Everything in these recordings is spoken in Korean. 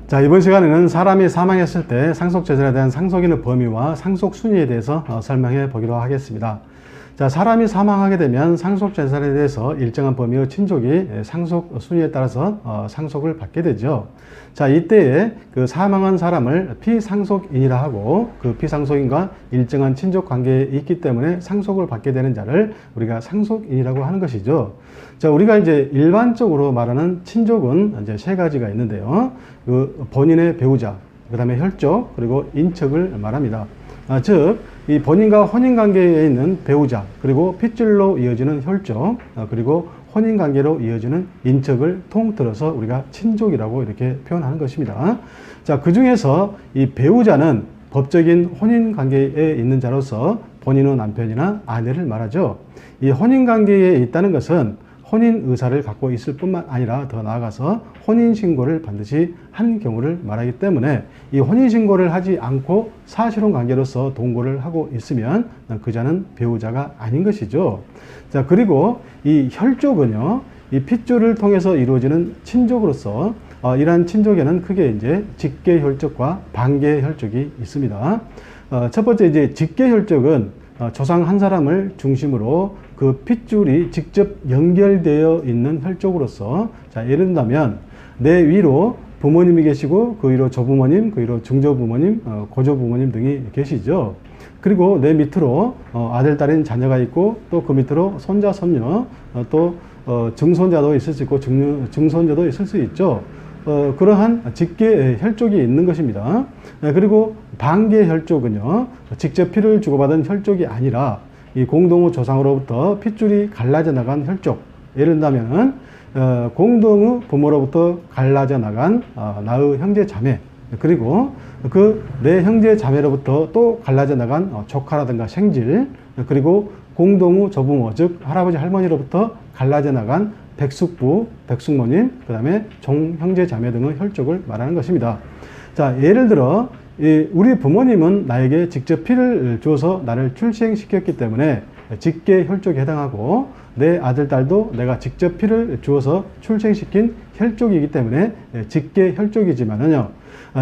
자, 이번 시간에는 사람이 사망했을 때 상속재산에 대한 상속인의 범위와 상속순위에 대해서 설명해 보기로 하겠습니다. 자, 사람이 사망하게 되면 상속재산에 대해서 일정한 범위의 친족이 상속순위에 따라서 상속을 받게 되죠. 자, 이때에 그 사망한 사람을 피상속인이라 하고, 그 피상속인과 일정한 친족 관계에 있기 때문에 상속을 받게 되는 자를 우리가 상속인이라고 하는 것이죠. 자, 우리가 이제 일반적으로 말하는 친족은 이제 세 가지가 있는데요. 그 본인의 배우자, 그 다음에 혈족, 그리고 인척을 말합니다. 즉, 이 본인과 혼인관계에 있는 배우자, 그리고 핏줄로 이어지는 혈족, 그리고 혼인관계로 이어지는 인척을 통틀어서 우리가 친족이라고 이렇게 표현하는 것입니다. 자, 그 중에서 이 배우자는 법적인 혼인관계에 있는 자로서 본인의 남편이나 아내를 말하죠. 이 혼인관계에 있다는 것은 혼인 의사를 갖고 있을 뿐만 아니라 더 나아가서 혼인신고를 반드시 한 경우를 말하기 때문에 이 혼인신고를 하지 않고 사실혼 관계로서 동거를 하고 있으면 그 자는 배우자가 아닌 것이죠. 자, 그리고 이 혈족은요, 이 핏줄을 통해서 이루어지는 친족으로서 이러한 친족에는 크게 이제 직계혈족과 반계혈족이 있습니다. 첫 번째 이제 직계혈족은 조상 한 사람을 중심으로 그 핏줄이 직접 연결되어 있는 혈족으로서, 자, 예를 들면 내 위로 부모님이 계시고 그 위로 조부모님, 그 위로 중조부모님, 고조부모님 등이 계시죠. 그리고 내 밑으로 아들, 딸인 자녀가 있고 또 그 밑으로 손자, 손녀, 또 증손자도 있을 수 있고 증손자도 있을 수 있죠. 그러한 직계 혈족이 있는 것입니다. 그리고 반계 혈족은요, 직접 피를 주고받은 혈족이 아니라 이 공동의 조상으로부터 핏줄이 갈라져 나간 혈족. 예를 들면 공동의 부모로부터 갈라져 나간 나의 형제 자매, 그리고 그 내 형제 자매로부터 또 갈라져 나간 조카라든가 생질, 그리고 공동의 조부모, 즉 할아버지 할머니로부터 갈라져 나간 백숙부, 백숙모님, 그 다음에 종형제 자매 등의 혈족을 말하는 것입니다. 자, 예를 들어 우리 부모님은 나에게 직접 피를 주어서 나를 출생시켰기 때문에 직계 혈족에 해당하고, 내 아들, 딸도 내가 직접 피를 주어서 출생시킨 혈족이기 때문에 직계 혈족이지만은요,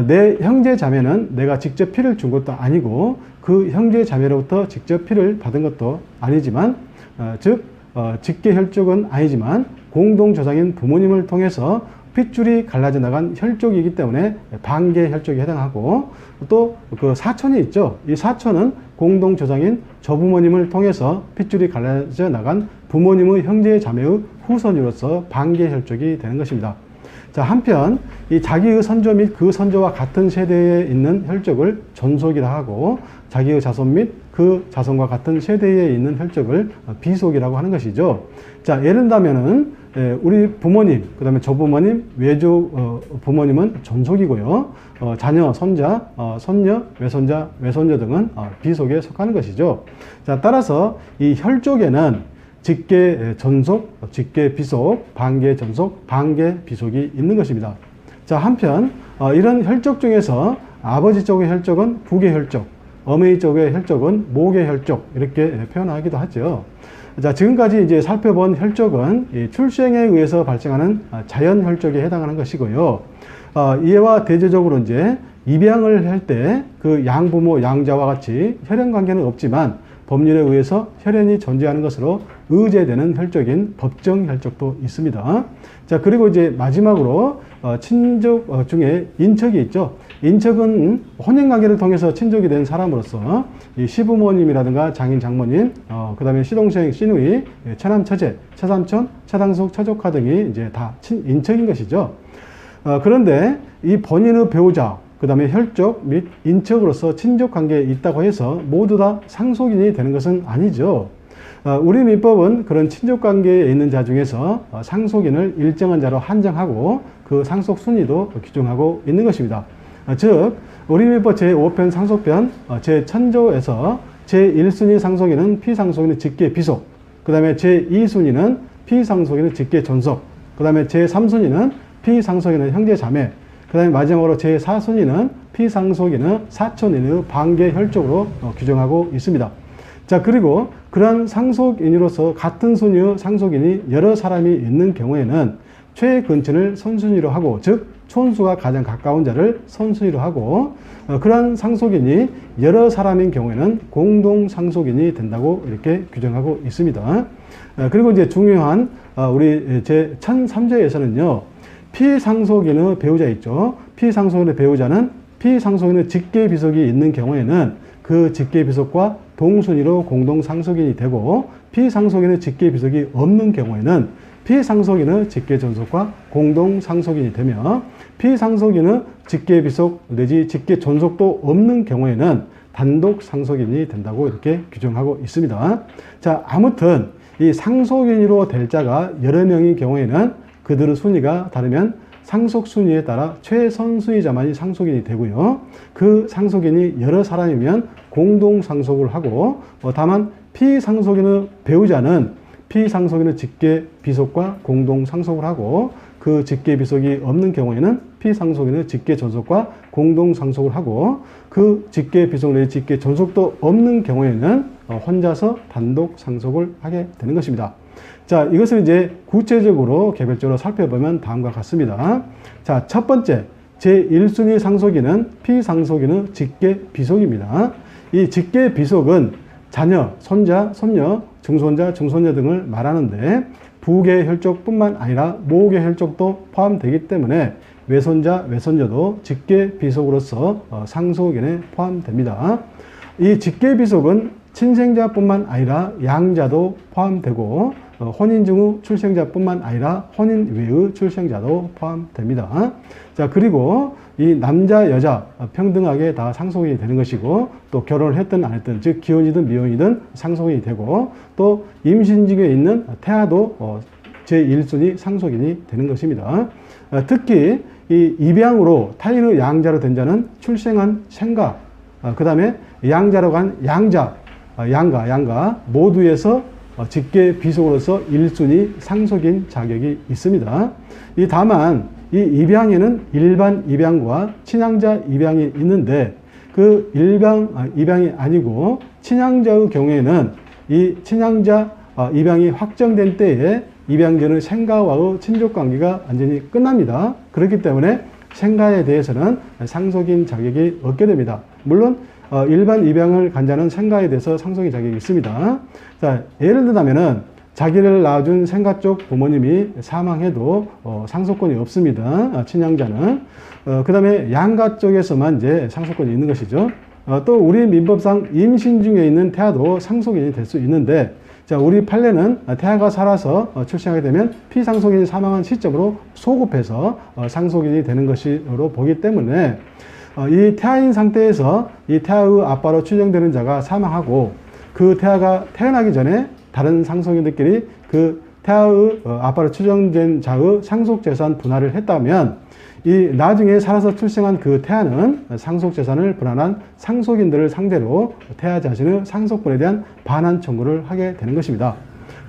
내 형제 자매는 내가 직접 피를 준 것도 아니고 그 형제 자매로부터 직접 피를 받은 것도 아니지만, 즉 직계 혈족은 아니지만 공동조상인 부모님을 통해서 핏줄이 갈라져 나간 혈족이기 때문에 반계 혈족에 해당하고, 또 그 사촌이 있죠. 이 사촌은 공동조상인 조부모님을 통해서 핏줄이 갈라져 나간 부모님의 형제 자매의 후손으로서 반계 혈족이 되는 것입니다. 자, 한편 이 자기의 선조 및 그 선조와 같은 세대에 있는 혈족을 존속이라 하고, 자기의 자손 및 그 자손과 같은 세대에 있는 혈족을 비속이라고 하는 것이죠. 자, 예를 들면은 우리 부모님, 그 다음에 조부모님, 외조 부모님은 존속이고요. 자녀, 손자, 손녀, 외손자, 외손녀 등은 비속에 속하는 것이죠. 자, 따라서 이 혈족에는 직계 전속, 직계 비속, 반계 전속, 반계 비속이 있는 것입니다. 자, 한편 이런 혈족 중에서 아버지 쪽의 혈족은 부계 혈족, 어머니 쪽의 혈족은 모계 혈족, 이렇게 표현하기도 하죠. 자, 지금까지 이제 살펴본 혈족은 이 출생에 의해서 발생하는 자연 혈족에 해당하는 것이고요. 이와 대조적으로 이제 입양을 할 때 그 양부모, 양자와 같이 혈연 관계는 없지만 법률에 의해서 혈연이 존재하는 것으로 의제되는 혈족인 법정 혈족도 있습니다. 자, 그리고 이제 마지막으로 친족 중에 인척이 있죠. 인척은 혼인관계를 통해서 친족이 된 사람으로서 이 시부모님이라든가 장인, 장모님, 그 다음에 시동생, 시누이, 처남, 처제, 처삼촌, 처당숙, 처조카 등이 이제 다 인척인 것이죠. 그런데 이 본인의 배우자, 그 다음에 혈족 및 인척으로서 친족 관계에 있다고 해서 모두 다 상속인이 되는 것은 아니죠. 우리 민법은 그런 친족 관계에 있는 자 중에서 상속인을 일정한 자로 한정하고 그 상속 순위도 규정하고 있는 것입니다. 즉, 우리 민법 제5편 상속편 제10조에서 제1순위 상속인은 피상속인의 직계 비속, 그 다음에 제2순위는 피상속인의 직계 존속, 그 다음에 제3순위는 피상속인의 형제 자매, 그 다음에 마지막으로 제4순위는 피상속인의 사촌인의 반계 혈족으로 규정하고 있습니다. 자, 그리고 그런 상속인으로서 같은 순위의 상속인이 여러 사람이 있는 경우에는 최근친을 선순위로 하고, 즉 촌수가 가장 가까운 자를 선순위로 하고, 그러한 상속인이 여러 사람인 경우에는 공동 상속인이 된다고 이렇게 규정하고 있습니다. 그리고 이제 중요한 우리 제 1003조에서는요, 피상속인의 배우자 있죠. 피상속인의 배우자는 피상속인의 직계비속이 있는 경우에는 그 직계비속과 동순위로 공동 상속인이 되고, 피상속인의 직계비속이 없는 경우에는 피상속인의 직계존속과 공동 상속인이 되며, 피상속인의 직계비속 내지 직계존속도 없는 경우에는 단독 상속인이 된다고 이렇게 규정하고 있습니다. 자, 아무튼 이 상속인으로 될 자가 여러 명인 경우에는 그들의 순위가 다르면 상속 순위에 따라 최선순위자만이 상속인이 되고요. 그 상속인이 여러 사람이면 공동 상속을 하고, 다만 피상속인의 배우자는 피상속인의 직계비속과 공동 상속을 하고, 그 직계비속이 없는 경우에는 피상속인의 직계존속과 공동 상속을 하고, 그 직계비속 내지 직계존속도 없는 경우에는 혼자서 단독 상속을 하게 되는 것입니다. 자, 이것을 이제 구체적으로 개별적으로 살펴보면 다음과 같습니다. 자, 첫 번째, 제1순위 상속인은 피상속인의 직계비속입니다. 이 직계비속은 자녀, 손자, 손녀, 증손자, 증손녀 등을 말하는데 부계 혈족뿐만 아니라 모계 혈족도 포함되기 때문에 외손자, 외손녀도 직계비속으로서 상속인에 포함됩니다. 이 직계비속은 친생자뿐만 아니라 양자도 포함되고, 혼인 중 출생자뿐만 아니라 혼인 외의 출생자도 포함됩니다. 자, 그리고 이 남자, 여자 평등하게 다 상속인이 되는 것이고, 또 결혼을 했든 안 했든, 즉 기혼이든 미혼이든 상속인이 되고, 또 임신 중에 있는 태아도 제1순위 상속인이 되는 것입니다. 특히 이 입양으로 타인의 양자로 된 자는 출생한 생가, 그 다음에 양자로 간 양자, 양가 모두에서 직계비속으로서 1순위 상속인 자격이 있습니다. 다만 이 입양에는 일반 입양과 친양자 입양이 있는데, 그 일반 입양이 아니고 친양자의 경우에는 이 친양자 입양이 확정된 때에 입양자의 생가와의 친족관계가 완전히 끝납니다. 그렇기 때문에 생가에 대해서는 상속인 자격이 없게 됩니다. 물론 일반 입양을 간 자는 생가에 대해서 상속인 자격이 있습니다. 자, 예를 들자면은 자기를 낳아준 생가 쪽 부모님이 사망해도 상속권이 없습니다. 친양자는. 그 다음에 양가 쪽에서만 이제 상속권이 있는 것이죠. 또 우리 민법상 임신 중에 있는 태아도 상속인이 될 수 있는데, 자, 우리 판례는 태아가 살아서 출생하게 되면 피상속인이 사망한 시점으로 소급해서 상속인이 되는 것으로 보기 때문에, 이 태아인 상태에서 이 태아의 아빠로 추정되는 자가 사망하고, 그 태아가 태어나기 전에 다른 상속인들끼리 그 태아의 아빠로 추정된 자의 상속재산 분할을 했다면, 이 나중에 살아서 출생한 그 태아는 상속재산을 분할한 상속인들을 상대로 태아 자신의 상속분에 대한 반환 청구를 하게 되는 것입니다.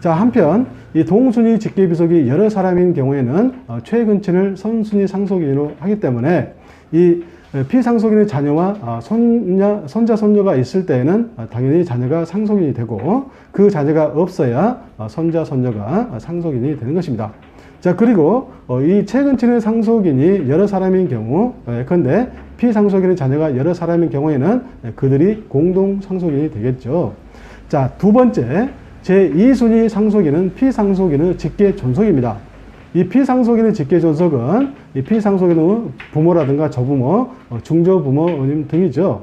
자, 한편 이 동순위 직계비속이 여러 사람인 경우에는 최근친을 선순위 상속인으로 하기 때문에 이 피상속인의 자녀와 손자, 손녀가 있을 때에는 당연히 자녀가 상속인이 되고, 그 자녀가 없어야 손자, 손녀가 상속인이 되는 것입니다. 자, 그리고 이 최근친의 상속인이 여러 사람인 경우, 예컨대 피상속인의 자녀가 여러 사람인 경우에는 그들이 공동 상속인이 되겠죠. 자, 두 번째, 제2순위 상속인은 피상속인의 직계존속입니다. 이 피상속인의 직계존속은 이 피상속인의 부모라든가 조부모, 중조부모님 등이죠.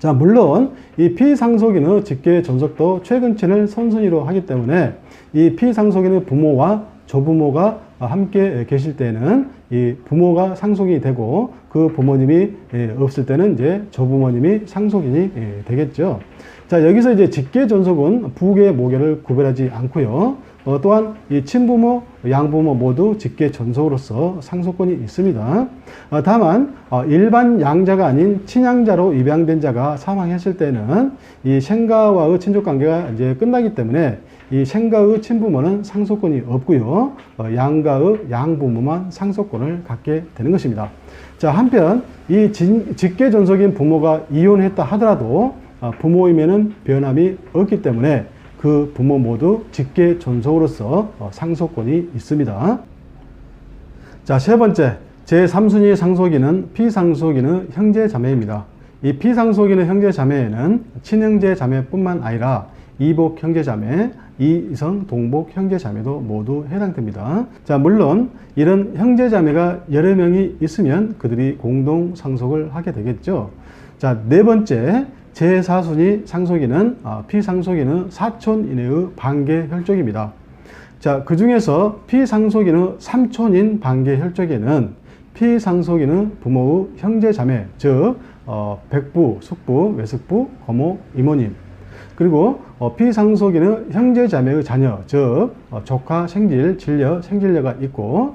자, 물론 이 피상속인의 직계존속도 최근친을 선순위로 하기 때문에 이 피상속인의 부모와 조부모가 함께 계실 때는 이 부모가 상속인이 되고, 그 부모님이 없을 때는 이제 조부모님이 상속인이 되겠죠. 자, 여기서 이제 직계존속은 부계, 모계를 구별하지 않고요. 또한 이 친부모, 양부모 모두 직계존속으로서 상속권이 있습니다. 다만 일반 양자가 아닌 친양자로 입양된 자가 사망했을 때는 이 생가와의 친족관계가 이제 끝나기 때문에 이 생가의 친부모는 상속권이 없고요. 양가의 양부모만 상속권을 갖게 되는 것입니다. 자, 한편 이 직계존속인 부모가 이혼했다 하더라도 부모임에는 변함이 없기 때문에 그 부모 모두 직계존속으로서 상속권이 있습니다. 자, 세 번째, 제3순위 상속인은 피상속인의 형제자매입니다. 이 피상속인의 형제자매에는 친형제 자매뿐만 아니라 이복 형제자매, 이성 동복 형제자매도 모두 해당됩니다. 자, 물론 이런 형제자매가 여러 명이 있으면 그들이 공동 상속을 하게 되겠죠. 자, 네 번째, 제4순위 상속인은 피상속인의 사촌 이내의 반계 혈족입니다. 자, 그 중에서 피상속인의 삼촌인 반계 혈족에는 피상속인의 부모의 형제자매, 즉 백부, 숙부, 외숙부, 고모, 이모님, 그리고 피상속인의 형제자매의 자녀, 즉 조카, 생질, 진녀, 생질녀가 있고,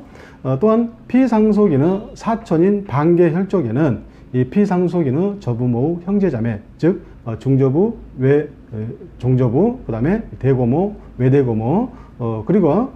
또한 피상속인의 사촌인 반계 혈족에는 이 피상속인의 저부모의 형제자매, 즉 중조부, 종조부, 그 다음에 대고모, 외대고모, 그리고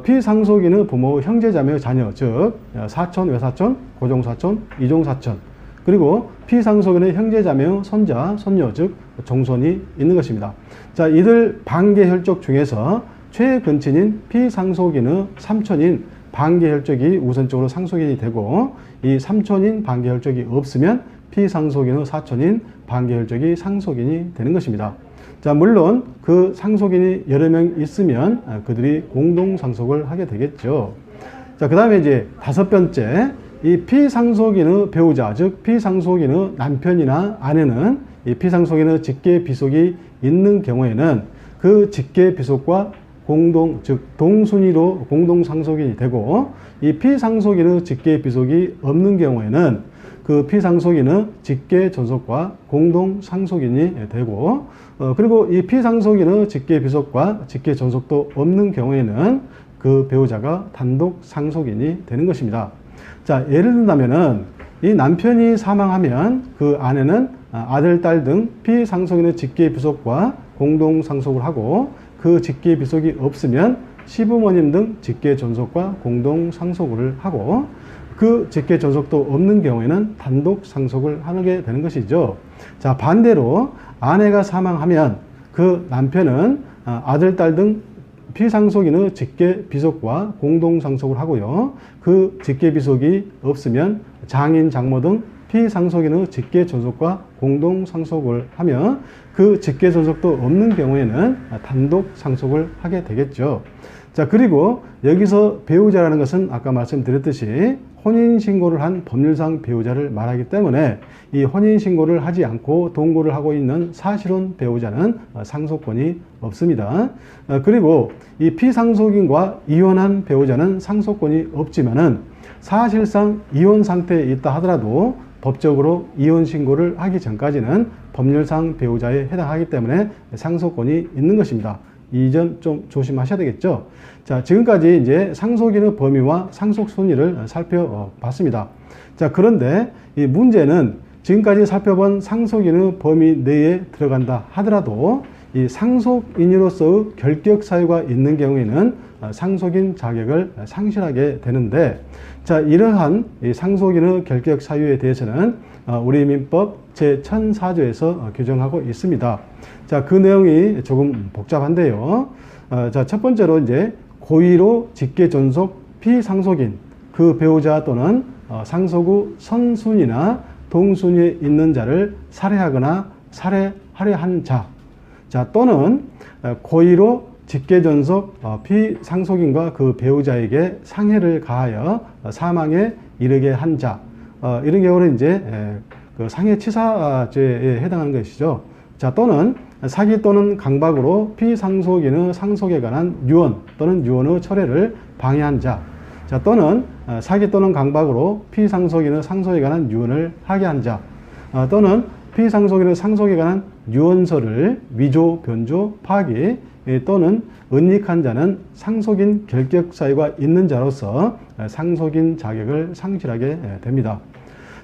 피상속인의 부모 형제자매의 자녀, 즉 사촌, 외사촌, 고종사촌, 이종사촌, 그리고 피상속인의 형제자매의 손자, 손녀, 즉 종손이 있는 것입니다. 자, 이들 반계 혈족 중에서 최근친인 피상속인의 삼촌인 반계 혈족이 우선적으로 상속인이 되고, 이 삼촌인 반계 혈족이 없으면 피상속인의 사촌인 반계 혈족이 상속인이 되는 것입니다. 자, 물론 그 상속인이 여러 명 있으면 그들이 공동 상속을 하게 되겠죠. 자, 그 다음에 이제 다섯 번째, 이 피상속인의 배우자, 즉 피상속인의 남편이나 아내는 이 피상속인의 직계 비속이 있는 경우에는 그 직계 비속과 즉 동순위로 공동 상속인이 되고, 이 피상속인의 직계 비속이 없는 경우에는 그 피상속인의 직계 존속과 공동 상속인이 되고, 그리고 이 피상속인의 직계 비속과 직계 존속도 없는 경우에는 그 배우자가 단독 상속인이 되는 것입니다. 자, 예를 든다면은 이 남편이 사망하면 그 아내는 아들, 딸 등 피상속인의 직계 비속과 공동 상속을 하고, 그 직계 비속이 없으면 시부모님 등 직계 존속과 공동 상속을 하고, 그 직계 존속도 없는 경우에는 단독 상속을 하게 되는 것이죠. 자, 반대로 아내가 사망하면 그 남편은 아들, 딸 등 피상속인의 직계 비속과 공동 상속을 하고요. 그 직계 비속이 없으면 장인, 장모 등 피상속인의 직계 존속과 공동 상속을 하며, 그 직계 존속도 없는 경우에는 단독 상속을 하게 되겠죠. 자, 그리고 여기서 배우자라는 것은 아까 말씀드렸듯이 혼인신고를 한 법률상 배우자를 말하기 때문에 이 혼인신고를 하지 않고 동거를 하고 있는 사실혼 배우자는 상속권이 없습니다. 그리고 이 피상속인과 이혼한 배우자는 상속권이 없지만은 사실상 이혼 상태에 있다 하더라도 법적으로 이혼신고를 하기 전까지는 법률상 배우자에 해당하기 때문에 상속권이 있는 것입니다. 이 점 좀 조심하셔야 되겠죠. 자, 지금까지 이제 상속인의 범위와 상속 순위를 살펴봤습니다. 자, 그런데 이 문제는 지금까지 살펴본 상속인의 범위 내에 들어간다 하더라도 이 상속인으로서의 결격 사유가 있는 경우에는 상속인 자격을 상실하게 되는데, 자, 이러한 이 상속인의 결격 사유에 대해서는 우리 민법 제1004조에서 규정하고 있습니다. 자, 그 내용이 조금 복잡한데요. 자, 첫 번째로 이제 고의로 직계 존속 피상속인 그 배우자 또는 상속 후 선순위나 동순위에 있는 자를 살해하거나 살해하려 한 자, 자, 또는 고의로 직계 존속 피상속인과 그 배우자에게 상해를 가하여 사망에 이르게 한 자, 이런 경우는 이제 그 상해치사죄에 해당하는 것이죠. 자, 또는 사기 또는 강박으로 피상속인의 상속에 관한 유언 또는 유언의 철회를 방해한 자, 자, 또는 사기 또는 강박으로 피상속인의 상속에 관한 유언을 하게 한 자, 또는 피상속인의 상속에 관한 유언서를 위조, 변조, 파기 또는 은닉한 자는 상속인 결격 사유가 있는 자로서 상속인 자격을 상실하게 됩니다.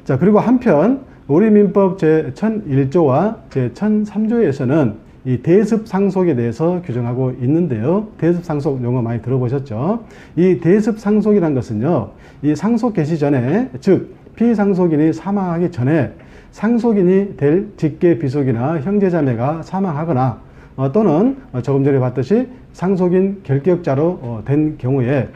자, 그리고 한편 우리 민법 제1001조와 제1003조에서는 이 대습상속에 대해서 규정하고 있는데요. 대습상속 용어 많이 들어보셨죠? 이 대습상속이라는 것은요, 이 상속 개시 전에, 즉 피상속인이 사망하기 전에 상속인이 될 직계 비속이나 형제자매가 사망하거나 또는 조금 전에 봤듯이 상속인 결격자로 된 경우에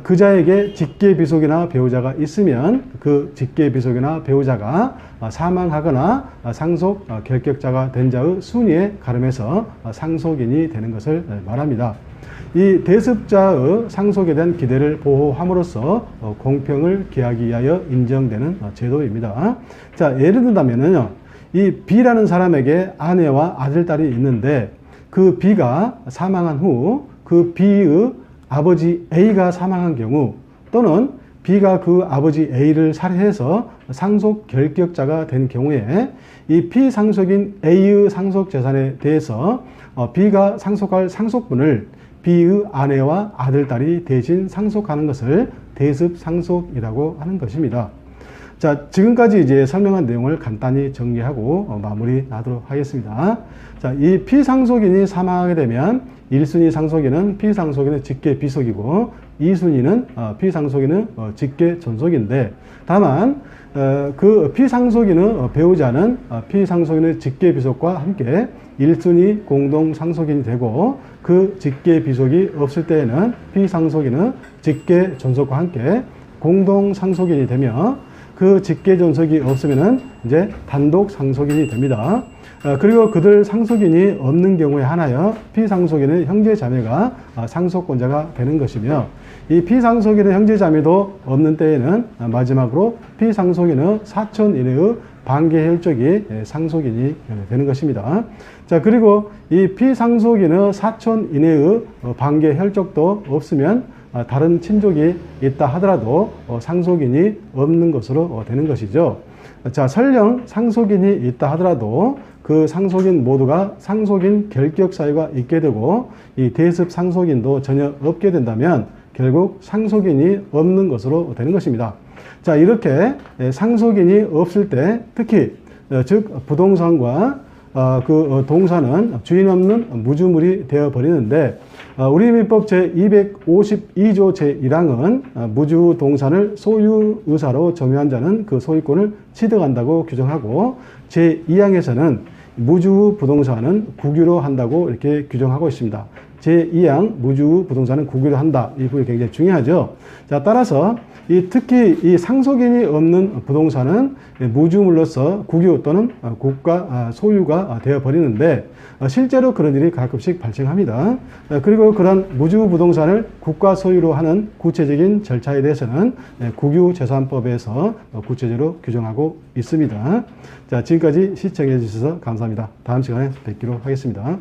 그자에게 직계비속이나 배우자가 있으면 그 직계비속이나 배우자가 사망하거나 상속 결격자가 된 자의 순위에 가름해서 상속인이 되는 것을 말합니다. 이 대습자의 상속에 대한 기대를 보호함으로써 공평을 기하기 위하여 인정되는 제도입니다. 자, 예를 든다면요, 이 B라는 사람에게 아내와 아들, 딸이 있는데 그 B가 사망한 후 그 B의 아버지 A가 사망한 경우, 또는 B가 그 아버지 A를 살해해서 상속 결격자가 된 경우에 이 피상속인 A의 상속 재산에 대해서 B가 상속할 상속분을 B의 아내와 아들, 딸이 대신 상속하는 것을 대습상속이라고 하는 것입니다. 자, 지금까지 이제 설명한 내용을 간단히 정리하고 마무리하도록 하겠습니다. 자, 이 피상속인이 사망하게 되면 1순위 상속인은 피상속인의 직계비속이고 2순위는 피상속인의 직계존속인데, 다만 그 피상속인의 배우자는 피상속인의 직계비속과 함께 1순위 공동상속인이 되고, 그 직계비속이 없을 때에는 피상속인의 직계존속과 함께 공동상속인이 되며, 그 직계존속이 없으면은 이제 단독 상속인이 됩니다. 그리고 그들 상속인이 없는 경우에 한하여 피상속인의 형제자매가 상속권자가 되는 것이며, 이 피상속인의 형제자매도 없는 때에는 마지막으로 피상속인의 사촌 이내의 반계혈족이 상속인이 되는 것입니다. 자, 그리고 이 피상속인의 사촌 이내의 반계혈족도 없으면 다른 친족이 있다 하더라도 상속인이 없는 것으로 되는 것이죠. 자, 설령 상속인이 있다 하더라도 그 상속인 모두가 상속인 결격 사유가 있게 되고 이 대습 상속인도 전혀 없게 된다면 결국 상속인이 없는 것으로 되는 것입니다. 자, 이렇게 상속인이 없을 때 특히 즉 부동산과 그 동산은 주인 없는 무주물이 되어 버리는데, 우리 민법 제252조 제1항은 무주 동산을 소유의사로 점유한 자는 그 소유권을 취득한다고 규정하고, 제2항에서는 무주 부동산은 국유로 한다고 이렇게 규정하고 있습니다. 제2항 무주 부동산은 국유로 한다. 이 부분이 굉장히 중요하죠. 자, 따라서 특히 이 상속인이 없는 부동산은 무주물로서 국유 또는 국가 소유가 되어 버리는데, 실제로 그런 일이 가끔씩 발생합니다. 그리고 그런 무주 부동산을 국가 소유로 하는 구체적인 절차에 대해서는 국유재산법에서 구체적으로 규정하고 있습니다. 자, 지금까지 시청해 주셔서 감사합니다. 다음 시간에 뵙기로 하겠습니다.